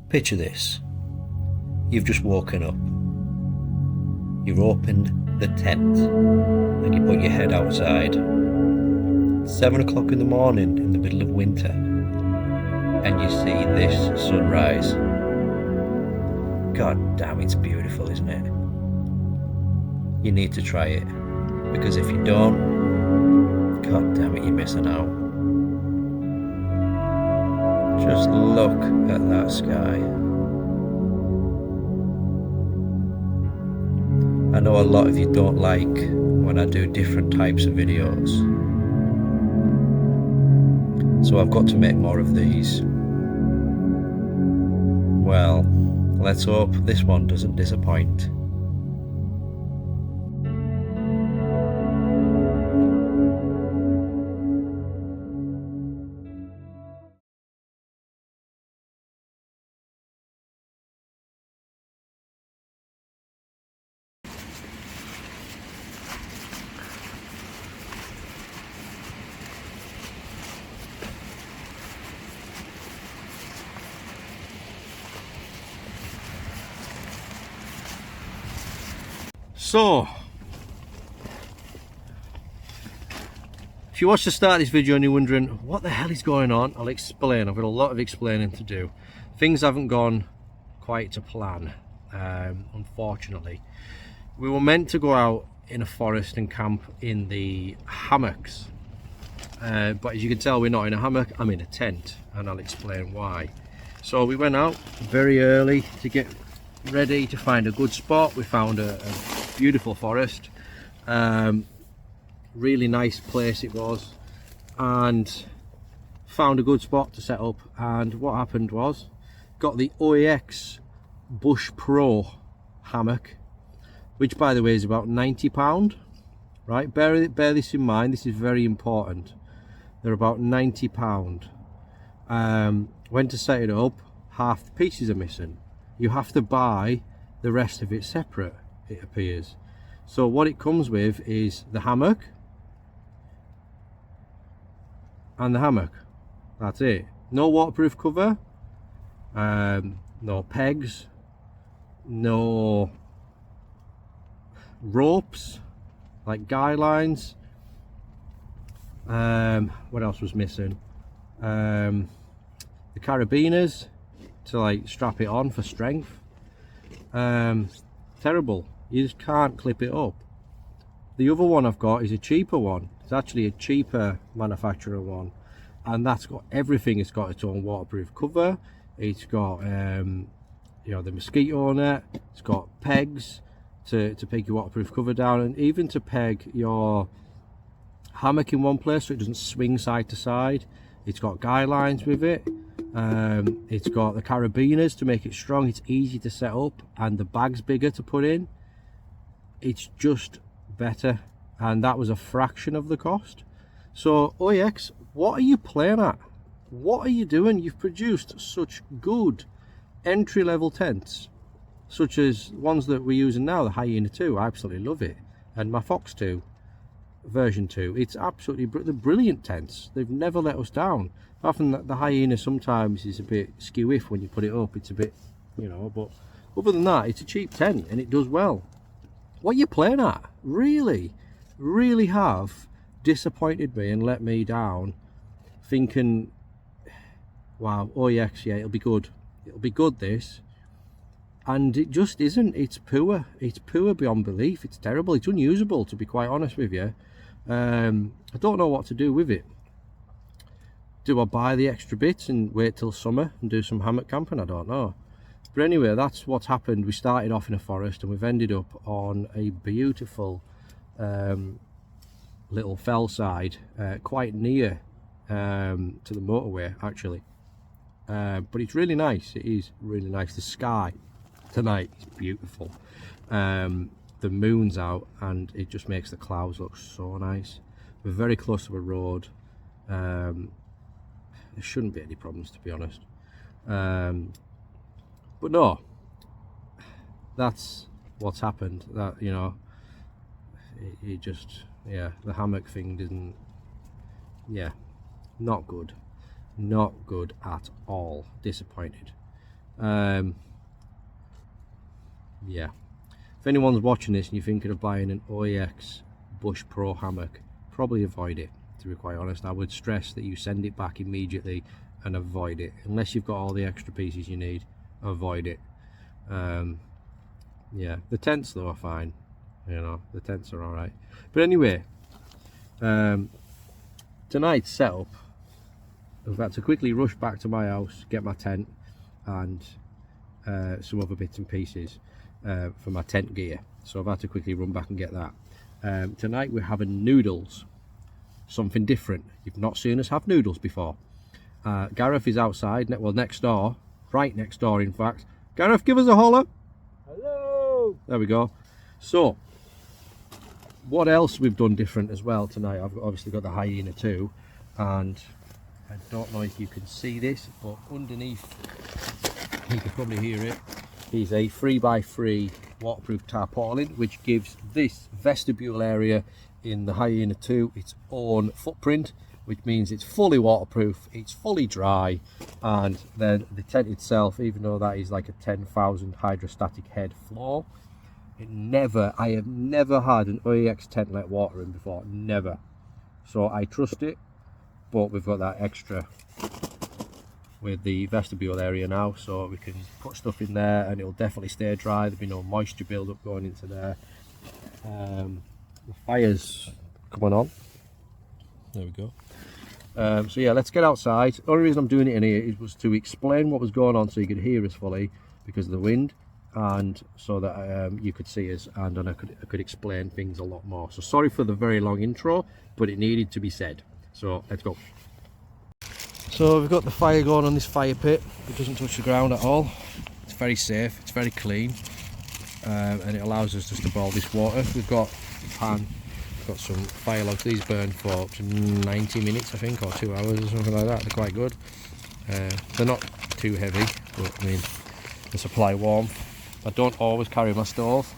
Picture this. You've just woken up. You've opened the tent and you put your head outside. 7 o'clock in the morning in the middle of winter, and you see this sunrise. God damn, it's beautiful, isn't it? You need to try it, because if you don't, god damn it, you're missing out. Just look at that sky. I know a lot of you don't like when I do different types of videos, so I've got to make more of these. Well, let's hope this one doesn't disappoint. So, if you watch the start of this video and you're wondering what the hell is going on, I'll explain. I've got a lot of explaining to do. Things haven't gone quite to plan, unfortunately. We were meant to go out in a forest and camp in the hammocks, but as you can tell, we're not in a hammock, I'm in a tent, and I'll explain why. So we went out very early to get ready to find a good spot. We found a beautiful forest, really nice place it was, and found a good spot to set up. And what happened was, got the HYENA Bush Pro hammock, which by the way is about £90, right? Bear this in mind, this is very important. They're about £90. When to set it up, half the pieces are missing. You have to buy the rest of it separate, it appears. So what it comes with is the hammock and the hammock. That's it. No waterproof cover, no pegs, no ropes like guy lines. What else was missing? The carabiners to like strap it on for strength. Terrible. You just can't clip it up. The other one I've got is a cheaper one. It's actually a cheaper manufacturer one, and that's got everything. It's got its own waterproof cover. It's got you know, the mosquito net. It's got pegs to peg your waterproof cover down, and even to peg your hammock in one place so it doesn't swing side to side. It's got guy lines with it. It's got the carabiners to make it strong. It's easy to set up, and the bag's bigger to put in. It's just better, and that was a fraction of the cost. So HYENA, what are you playing at? What are you doing? You've produced such good entry-level tents, such as ones that we're using now, the HYENA 2. I absolutely love it, and my PHOXX 2 version 2. It's absolutely they're brilliant tents. They've never let us down. Often the HYENA sometimes is a bit skew-iff when you put it up. It's a bit, you know, but other than that, it's a cheap tent and it does well. What are you playing at? Really have disappointed me and let me down, thinking, wow, HYENA, yeah, it'll be good this, and it just isn't. It's poor beyond belief. It's terrible. It's unusable, to be quite honest with you. I don't know what to do with it. Do I buy the extra bits and wait till summer and do some hammock camping? I don't know. But anyway, that's what's happened. We started off in a forest and we've ended up on a beautiful little fell side, quite near to the motorway actually. But it's really nice. It is really nice. The sky tonight is beautiful. The moon's out and it just makes the clouds look so nice. We're very close to a road. There shouldn't be any problems, to be honest. But no, that's what's happened. That, you know, it just, yeah, the hammock thing didn't, yeah, not good at all. Disappointed. Yeah, if anyone's watching this and you're thinking of buying an OEX Bush Pro hammock, probably avoid it. To be quite honest, I would stress that you send it back immediately and avoid it unless you've got all the extra pieces you need. Avoid it. Yeah, the tents though are fine, you know, the tents are all right. But anyway, tonight's setup, I've had to quickly rush back to my house, get my tent and some other bits and pieces for my tent gear, so I've had to quickly run back and get that. Tonight we're having noodles, something different. You've not seen us have noodles before. Gareth is outside, well, next door, right next door in fact. Gareth, give us a holler. Hello. There we go. So what else we've done different as well tonight, I've obviously got the HYENA 2, and I don't know if you can see this, but underneath, you can probably hear it, is a 3x3 waterproof tarpaulin, which gives this vestibule area in the HYENA 2 its own footprint, which means it's fully waterproof, it's fully dry, and then the tent itself, even though that is like a 10,000 hydrostatic head floor, I have never had an OEX tent let water in before, never. So I trust it, but we've got that extra with the vestibule area now, so we can put stuff in there and it'll definitely stay dry. There'll be no moisture build-up going into there. The fire's coming on. There we go. So yeah, let's get outside. The only reason I'm doing it in here was to explain what was going on so you could hear us fully because of the wind, and so that you could see us, and then I could explain things a lot more. So sorry for the very long intro, but it needed to be said. So let's go. So we've got the fire going on this fire pit. It doesn't touch the ground at all. It's very safe, it's very clean, and it allows us just to boil this water. We've got a pan, we've got some fire logs. These burn for 90 minutes I think, or 2 hours or something like that. They're quite good. They're not too heavy, but I mean, they supply warmth. I don't always carry my stove,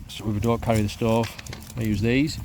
so we don't carry the stove, I use these.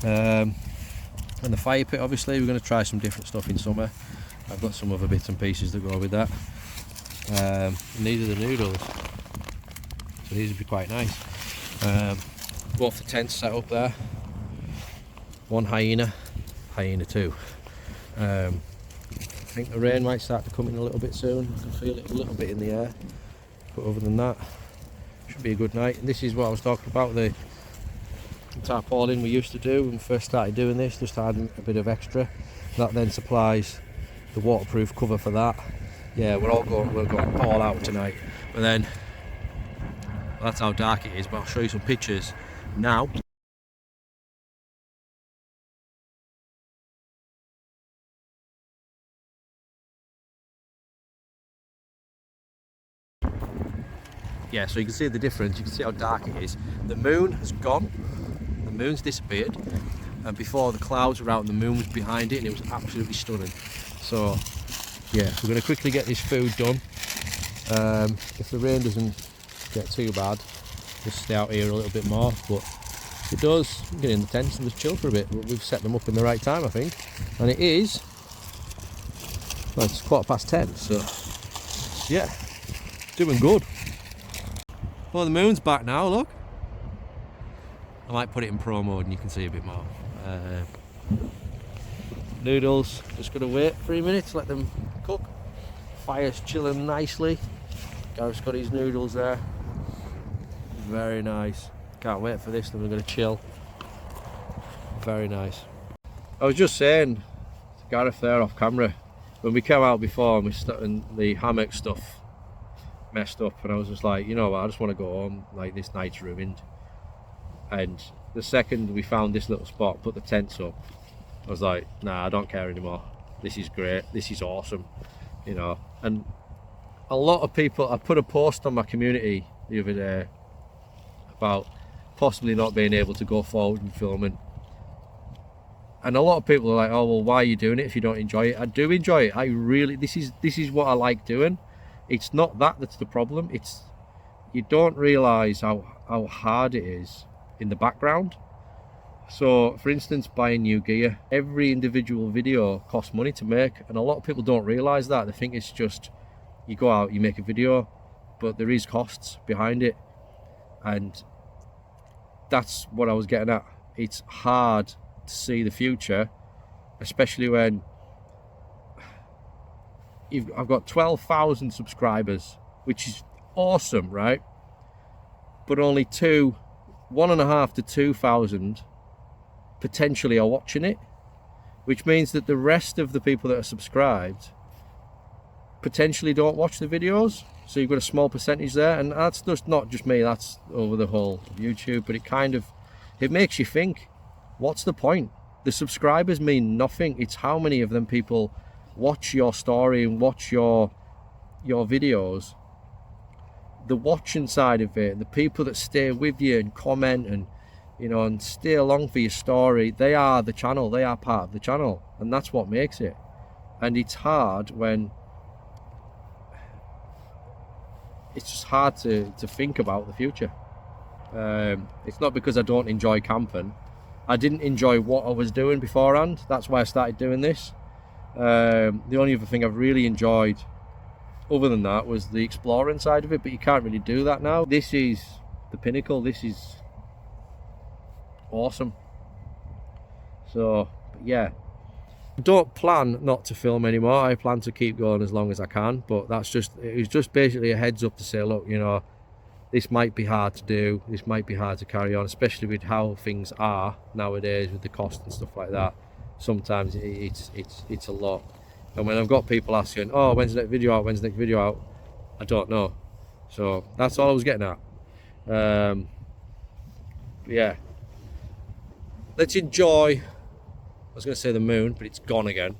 And the fire pit, obviously we're going to try some different stuff in summer. I've got some other bits and pieces that go with that. And these are the noodles, so these would be quite nice. Both the tents set up there, one HYENA 2. I think the rain might start to come in a little bit soon. I can feel it a little bit in the air, but other than that, should be a good night. And this is what I was talking about, the tarpaulin we used to do when we first started doing this, just adding a bit of extra. That then supplies the waterproof cover for that. Yeah, we're going all out tonight. But then, well, that's how dark it is, but I'll show you some pictures now. Yeah, so you can see the difference, you can see how dark it is. The moon has gone, the moon's disappeared, and before the clouds were out and the moon was behind it, and it was absolutely stunning. So yeah, we're going to quickly get this food done. If the rain doesn't get too bad, just stay out here a little bit more, but if it does, we can get in the tents and just chill for a bit. But we've set them up in the right time, I think, and it is, well, it's 10:15, so yeah, doing good. Well, the moon's back now, look. I might put it in pro mode and you can see a bit more. Noodles, just gotta wait 3 minutes, let them cook. Fire's chilling nicely. Gareth's got his noodles there. Very nice. Can't wait for this, then we're gonna chill. Very nice. I was just saying to Gareth there off camera, when we came out before and we started the hammock stuff messed up, and I was just like, you know what, I just want to go home, like this night's ruined. And the second we found this little spot, put the tents up, I was like, nah, I don't care anymore. This is great, this is awesome, you know. And a lot of people, I put a post on my community the other day about possibly not being able to go forward and filming, and a lot of people are like, oh well, why are you doing it if you don't enjoy it? I do enjoy it. I really, this is what I like doing. It's not that's the problem. It's, you don't realise how hard it is in the background. So for instance, buying new gear, every individual video costs money to make, and a lot of people don't realise that. They think it's just, you go out, you make a video, but there is costs behind it, and that's what I was getting at. It's hard to see the future, especially when I've got 12,000 subscribers, which is awesome, right? But only 1.5 to 2,000 potentially are watching it, which means that the rest of the people that are subscribed potentially don't watch the videos. So you've got a small percentage there, and that's just not just me, that's over the whole YouTube. But it makes you think, what's the point? The subscribers mean nothing. It's how many of them people watch your story and watch your videos. The watching side of it, the people that stay with you and comment and and stay along for your story, they are the channel, they are part of the channel, and that's what makes it. And it's hard when it's just hard to think about the future. It's not because I don't enjoy camping. I didn't enjoy what I was doing beforehand. That's why I started doing this. The only other thing I've really enjoyed other than that was the exploring side of it, but you can't really do that now. This is the pinnacle. This is awesome. So yeah, I don't plan not to film anymore. I plan to keep going as long as I can, but it was just basically a heads up to say, look, this might be hard to do, this might be hard to carry on, especially with how things are nowadays with the cost and stuff like that. Sometimes it's a lot. And when I've got people asking, oh, when's the next video out, when's the next video out, I don't know. So that's all I was getting at. Yeah, let's enjoy, I was going to say the moon, but it's gone again.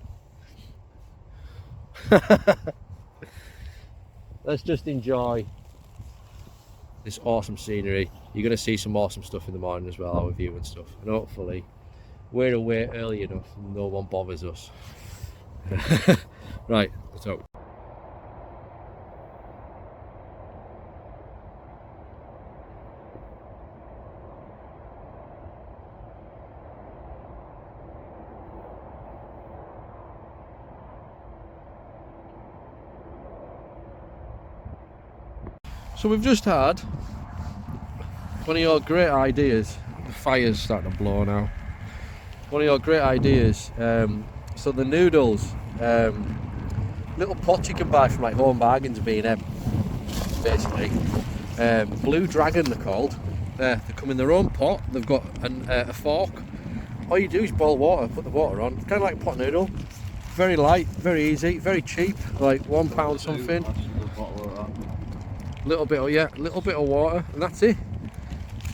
Let's just enjoy this awesome scenery. You're going to see some awesome stuff in the morning as well, our view and stuff, and hopefully we're away early enough and no one bothers us. Right, so we've just had one of your great ideas. The fire's starting to blow now. One of your great ideas. So the noodles, little pots you can buy from like Home Bargains of B&M, basically. Blue Dragon they're called. They come in their own pot. They've got a fork. All you do is boil water, put the water on. It's kind of like a pot noodle. Very light, very easy, very cheap, like £1 something. Little bit of water, and that's it.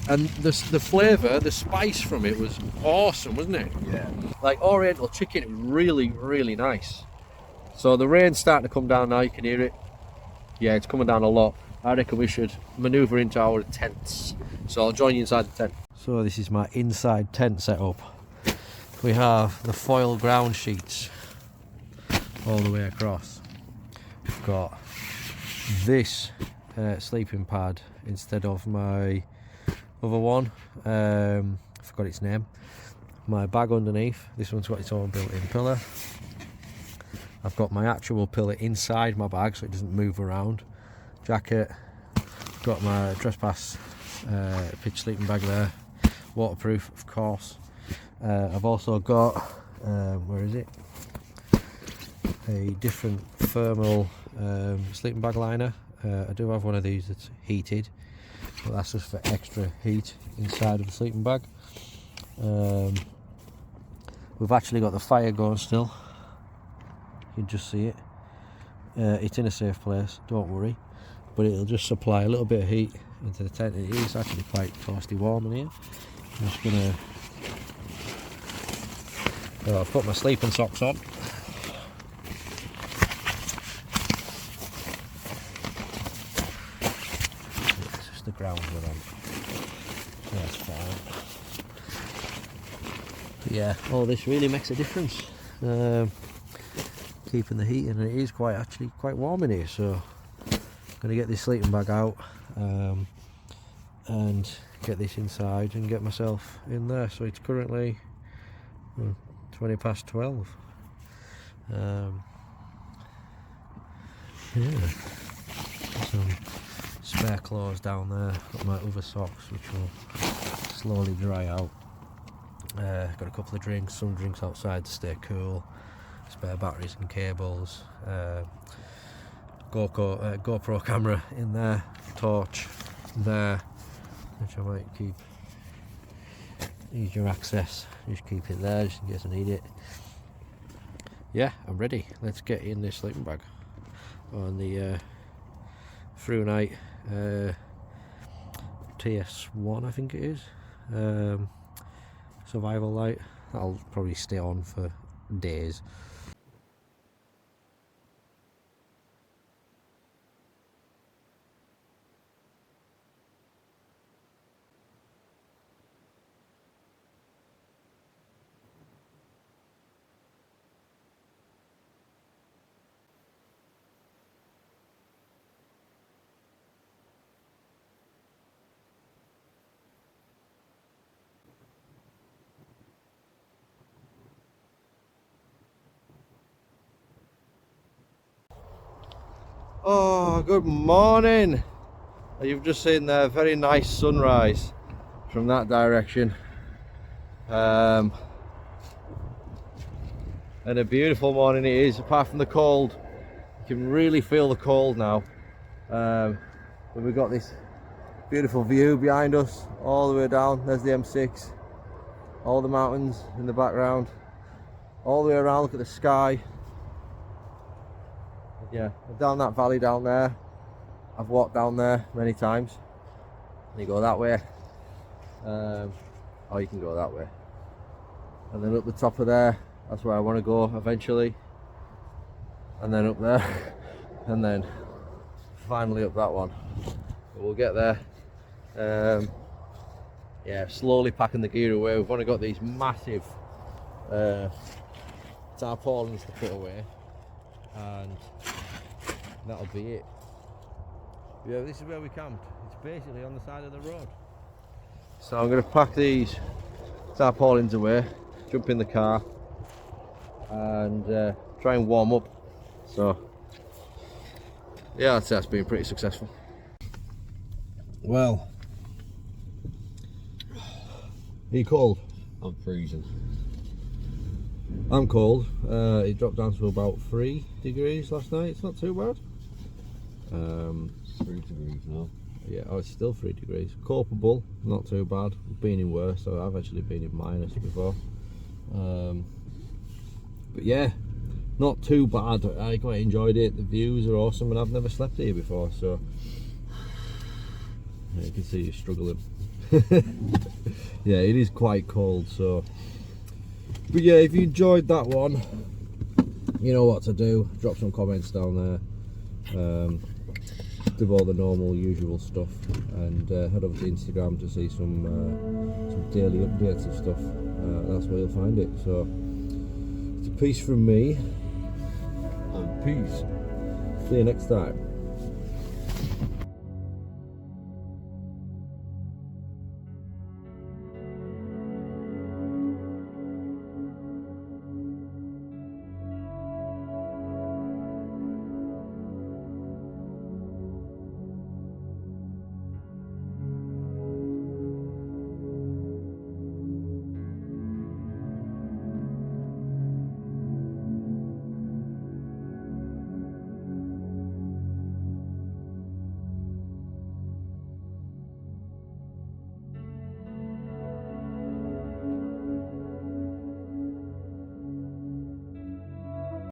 And the flavour, the spice from it was awesome, wasn't it? Yeah. Like Oriental chicken, it was really, really nice. So the rain's starting to come down now, you can hear it. Yeah, it's coming down a lot. I reckon we should manoeuvre into our tents. So I'll join you inside the tent. So this is my inside tent setup. We have the foil ground sheets all the way across. We've got this sleeping pad instead of my other one. I forgot its name. My bag underneath. This one's got its own built-in pillar. I've got my actual pillar inside my bag so it doesn't move around. Jacket. Got my trespass pitch sleeping bag there. Waterproof, of course. I've also got where is it? A different thermal sleeping bag liner. I do have one of these that's heated, but that's just for extra heat inside of the sleeping bag. We've actually got the fire going still. You can just see it. It's in a safe place, don't worry, but it'll just supply a little bit of heat into the tent. It is actually quite toasty warm in here. I'm just gonna I've put my sleeping socks on. It's just the ground we're on. So that's fine. But yeah, all this really makes a difference. Keeping the heat in, and it is actually quite warm in here, so I'm going to get this sleeping bag out and get this inside and get myself in there. So it's currently 20 past 12. Yeah. Some spare clothes down there. Got my other socks, which will slowly dry out. Got a couple of drinks, some drinks outside to stay cool. Spare batteries and cables. GoPro camera in there. Torch there, which I might keep. Use your access. Just keep it there, just in case I need it. Yeah, I'm ready. Let's get in this sleeping bag on the through night TS1, I think it is. Survival light. That'll probably stay on for days. Oh, good morning. You've just seen a very nice sunrise from that direction. And a beautiful morning it is, apart from the cold. You can really feel the cold now. But we've got this beautiful view behind us, all the way down. There's the M6, all the mountains in the background, all the way around. Look at the sky. Yeah, down that valley down there. I've walked down there many times. And you go that way, or you can go that way. And then up the top of there, that's where I want to go eventually. And then up there, and then finally up that one. But we'll get there. Yeah, slowly packing the gear away. We've only got these massive tarpaulins to put away, and that'll be it. Yeah, this is where we camped. It's basically on the side of the road. So I'm going to pack these tarpaulins away, jump in the car, and try and warm up. So yeah, that's been pretty successful. Well, are you cold? I'm freezing. I'm cold. It dropped down to about 3 degrees last night. It's not too bad. 3 degrees now. Yeah, oh, it's still 3 degrees. Copable, not too bad. I've been in worse, so I've actually been in minus before. But yeah, not too bad. I quite enjoyed it. The views are awesome, and I've never slept here before, so you can see you're struggling. Yeah, it is quite cold, so. But yeah, if you enjoyed that one, you know what to do. Drop some comments down there. Do all the normal, usual stuff, and head over to Instagram to see some daily updates of stuff. That's where you'll find it. So it's a piece from me. And peace. See you next time.